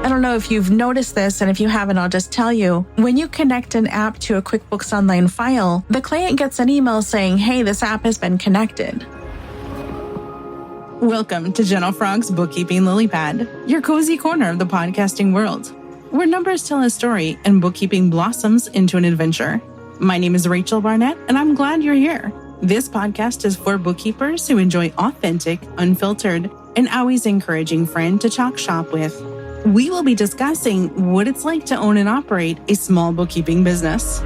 I don't know if you've noticed this, and if you haven't, I'll just tell you. When you connect an app to a QuickBooks Online file, the client gets an email saying, hey, this app has been connected. Welcome to Jenna Frog's Bookkeeping Lily Pad, your cozy corner of the podcasting world, where numbers tell a story and bookkeeping blossoms into an adventure. My name is Rachel Barnett, and I'm glad you're here. This podcast is for bookkeepers who enjoy authentic, unfiltered, and always encouraging friend to talk shop with. We will be discussing what it's like to own and operate a small bookkeeping business.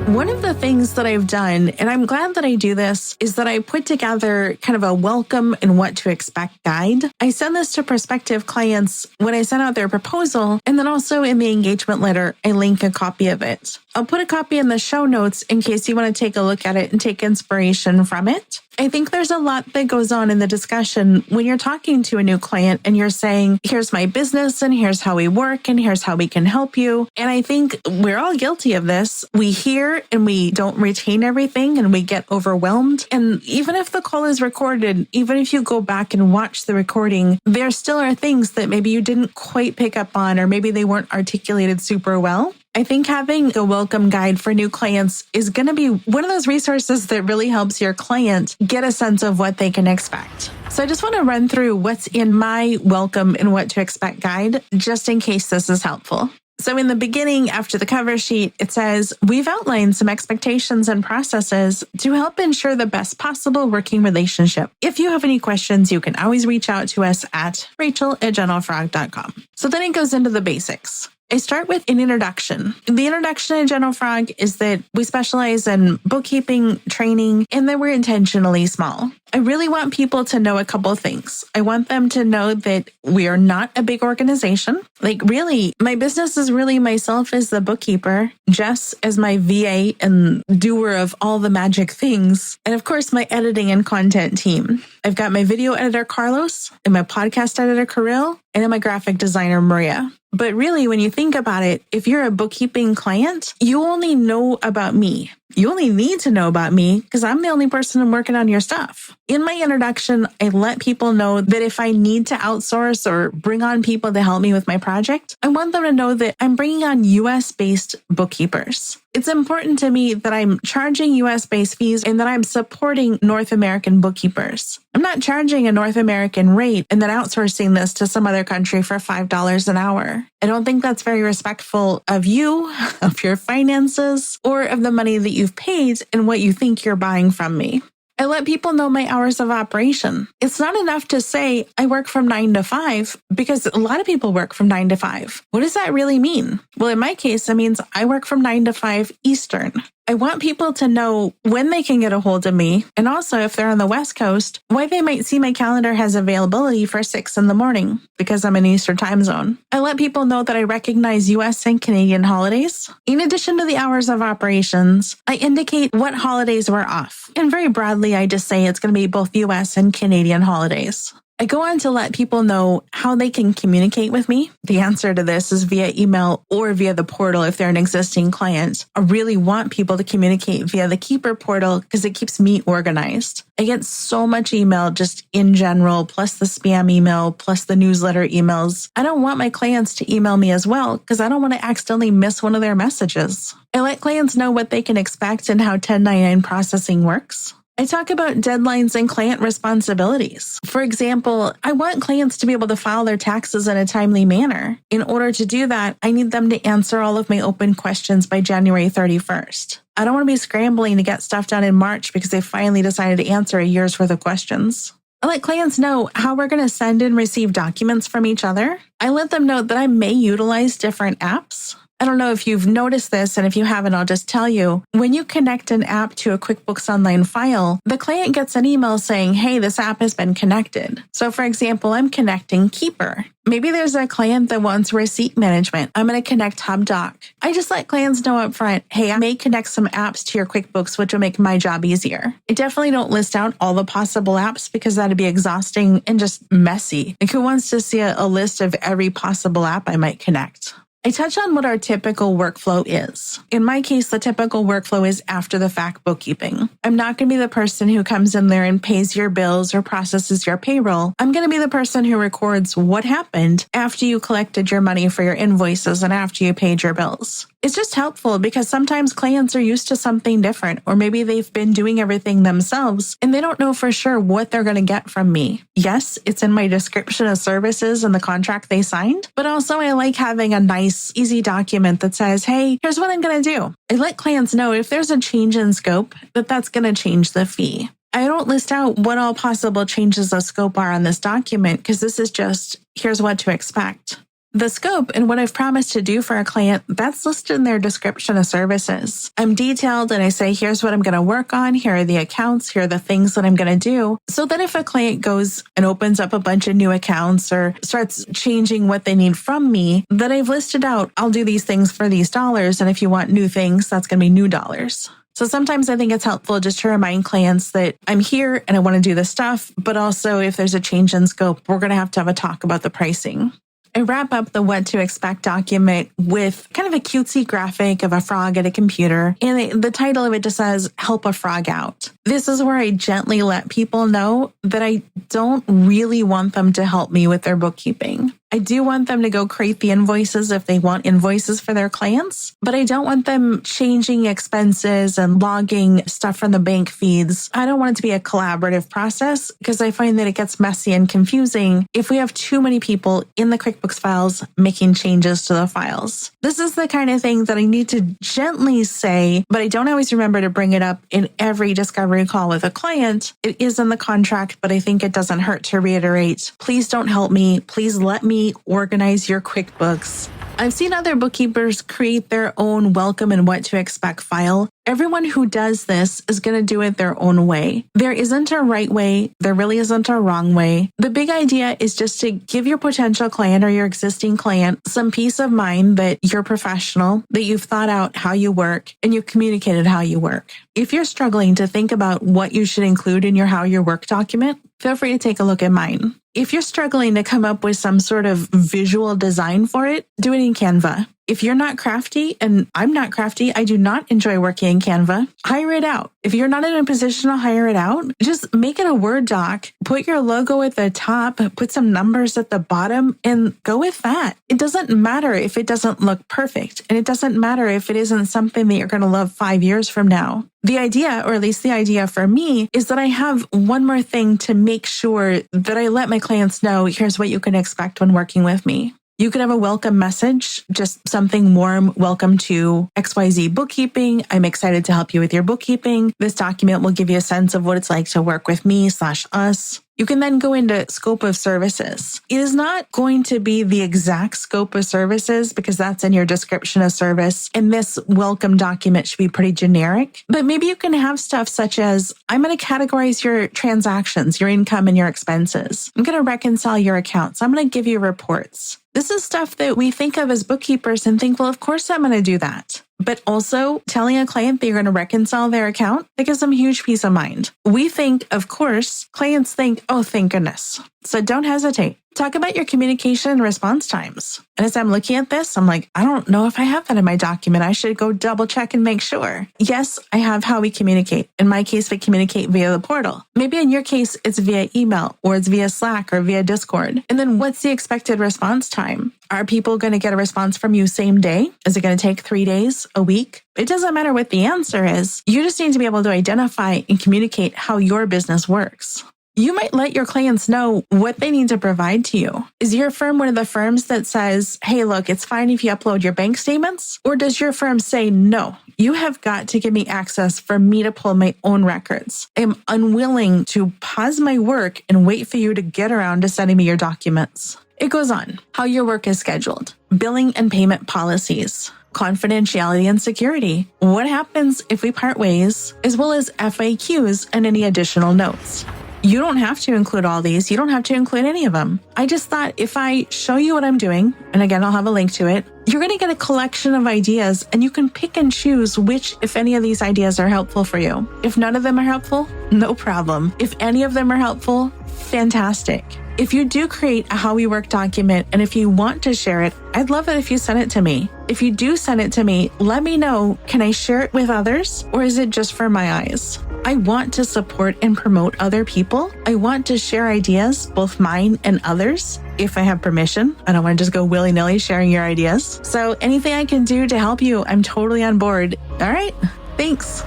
One of the things that I've done, and I'm glad that I do this, is that I put together kind of a welcome and what to expect guide. I send this to prospective clients when I send out their proposal, and then also in the engagement letter, I link a copy of it. I'll put a copy in the show notes in case you want to take a look at it and take inspiration from it. I think there's a lot that goes on in the discussion when you're talking to a new client and you're saying, here's my business and here's how we work and here's how we can help you. And I think we're all guilty of this. We hear and we don't retain everything and we get overwhelmed. And even if the call is recorded, even if you go back and watch the recording, there still are things that maybe you didn't quite pick up on, or maybe they weren't articulated super well. I think having a welcome guide for new clients is going to be one of those resources that really helps your client get a sense of what they can expect. So I just want to run through what's in my welcome and what to expect guide, just in case this is helpful. So in the beginning, after the cover sheet, it says, we've outlined some expectations and processes to help ensure the best possible working relationship. If you have any questions, you can always reach out to us at rachel@generalfrog.com. So then it goes into the basics. I start with an introduction. The introduction in General Frog is that we specialize in bookkeeping, training, and that we're intentionally small. I really want people to know a couple of things. I want them to know that we are not a big organization. Like really, my business is really myself as the bookkeeper, Jess as my VA and doer of all the magic things, and of course my editing and content team. I've got my video editor, Carlos, and my podcast editor, Kirill, and then my graphic designer, Maria. But really, when you think about it, if you're a bookkeeping client, you only know about me. You only need to know about me because I'm the only person working on your stuff. In my introduction, I let people know that if I need to outsource or bring on people to help me with my project, I want them to know that I'm bringing on US-based bookkeepers. It's important to me that I'm charging US-based fees and that I'm supporting North American bookkeepers. I'm not charging a North American rate and then outsourcing this to some other country for $5 an hour. I don't think that's very respectful of you, of your finances, or of the money that you've paid and what you think you're buying from me. I let people know my hours of operation. It's not enough to say I work from 9 to 5 because a lot of people work from 9 to 5. What does that really mean? Well, in my case, it means I work from 9 to 5 Eastern. I want people to know when they can get a hold of me, and also if they're on the West Coast, why they might see my calendar has availability for 6 in the morning because I'm in Eastern time zone. I let people know that I recognize US and Canadian holidays. In addition to the hours of operations, I indicate what holidays we're off. And very broadly, I just say it's going to be both US and Canadian holidays. I go on to let people know how they can communicate with me. The answer to this is via email or via the portal if they're an existing client. I really want people to communicate via the Keeper portal because it keeps me organized. I get so much email just in general, plus the spam email, plus the newsletter emails. I don't want my clients to email me as well because I don't want to accidentally miss one of their messages. I let clients know what they can expect and how 1099 processing works. I talk about deadlines and client responsibilities. For example, I want clients to be able to file their taxes in a timely manner. In order to do that, I need them to answer all of my open questions by January 31st. I don't want to be scrambling to get stuff done in March because they finally decided to answer a year's worth of questions. I let clients know how we're going to send and receive documents from each other. I let them know that I may utilize different apps. I don't know if you've noticed this, and if you haven't, I'll just tell you. When you connect an app to a QuickBooks Online file, the client gets an email saying, hey, this app has been connected. So for example, I'm connecting Keeper. Maybe there's a client that wants receipt management. I'm going to connect HubDoc. I just let clients know up front, hey, I may connect some apps to your QuickBooks, which will make my job easier. I definitely don't list out all the possible apps because that'd be exhausting and just messy. Like who wants to see a list of every possible app I might connect? I touch on what our typical workflow is. In my case, the typical workflow is after the fact bookkeeping. I'm not going to be the person who comes in there and pays your bills or processes your payroll. I'm going to be the person who records what happened after you collected your money for your invoices and after you paid your bills. It's just helpful because sometimes clients are used to something different, or maybe they've been doing everything themselves and they don't know for sure what they're going to get from me. Yes, it's in my description of services and the contract they signed, but also I like having a nice, easy document that says, hey, here's what I'm going to do. I let clients know if there's a change in scope, that's going to change the fee. I don't list out what all possible changes of scope are on this document because this is just, here's what to expect. The scope and what I've promised to do for a client, that's listed in their description of services. I'm detailed and I say, here's what I'm going to work on. Here are the accounts. Here are the things that I'm going to do. So that if a client goes and opens up a bunch of new accounts or starts changing what they need from me, that I've listed out, I'll do these things for these dollars. And if you want new things, that's going to be new dollars. So sometimes I think it's helpful just to remind clients that I'm here and I want to do this stuff, but also if there's a change in scope, we're going to have a talk about the pricing. I wrap up the what to expect document with kind of a cutesy graphic of a frog at a computer. And the title of it just says, help a frog out. This is where I gently let people know that I don't really want them to help me with their bookkeeping. I do want them to go create the invoices if they want invoices for their clients, but I don't want them changing expenses and logging stuff from the bank feeds. I don't want it to be a collaborative process because I find that it gets messy and confusing if we have too many people in the QuickBooks files making changes to the files. This is the kind of thing that I need to gently say, but I don't always remember to bring it up in every discovery call with a client. It is in the contract, but I think it doesn't hurt to reiterate, please don't help me. Please let me organize your QuickBooks. I've seen other bookkeepers create their own welcome and what to expect file. Everyone who does this is going to do it their own way. There isn't a right way. There really isn't a wrong way. The big idea is just to give your potential client or your existing client some peace of mind that you're professional, that you've thought out how you work, and you've communicated how you work. If you're struggling to think about what you should include in your how your work document, feel free to take a look at mine. If you're struggling to come up with some sort of visual design for it, do it in Canva. If you're not crafty, and I'm not crafty, I do not enjoy working in Canva, hire it out. If you're not in a position to hire it out, just make it a Word doc, put your logo at the top, put some numbers at the bottom, and go with that. It doesn't matter if it doesn't look perfect, and it doesn't matter if it isn't something that you're going to love 5 years from now. The idea, or at least the idea for me, is that I have one more thing to make sure that I let my clients know, here's what you can expect when working with me. You could have a welcome message, just something warm. Welcome to XYZ Bookkeeping. I'm excited to help you with your bookkeeping. This document will give you a sense of what it's like to work with me/us. You can then go into scope of services. It is not going to be the exact scope of services because that's in your description of service. And this welcome document should be pretty generic. But maybe you can have stuff such as, I'm going to categorize your transactions, your income, and your expenses. I'm going to reconcile your accounts. I'm going to give you reports. This is stuff that we think of as bookkeepers and think, well, of course I'm going to do that. But also telling a client that you're going to reconcile their account, that gives them huge peace of mind. We think, of course, clients think, oh, thank goodness. So don't hesitate. Talk about your communication and response times. And as I'm looking at this, I'm like, I don't know if I have that in my document. I should go double check and make sure. Yes, I have how we communicate. In my case, we communicate via the portal. Maybe in your case, it's via email or it's via Slack or via Discord. And then what's the expected response time? Are people going to get a response from you same day? Is it going to take 3 days, a week? It doesn't matter what the answer is. You just need to be able to identify and communicate how your business works. You might let your clients know what they need to provide to you. Is your firm one of the firms that says, hey, look, it's fine if you upload your bank statements? Or does your firm say, no, you have got to give me access for me to pull my own records. I am unwilling to pause my work and wait for you to get around to sending me your documents. It goes on. How your work is scheduled. Billing and payment policies. Confidentiality and security. What happens if we part ways, as well as FAQs and any additional notes. You don't have to include all these. You don't have to include any of them. I just thought if I show you what I'm doing, and again, I'll have a link to it, you're going to get a collection of ideas and you can pick and choose which, if any of these ideas are helpful for you. If none of them are helpful, no problem. If any of them are helpful, fantastic. If you do create a How We Work document and if you want to share it, I'd love it if you send it to me. If you do send it to me, let me know, can I share it with others or is it just for my eyes? I want to support and promote other people. I want to share ideas, both mine and others, if I have permission. I don't want to just go willy-nilly sharing your ideas. So anything I can do to help you, I'm totally on board. All right, thanks.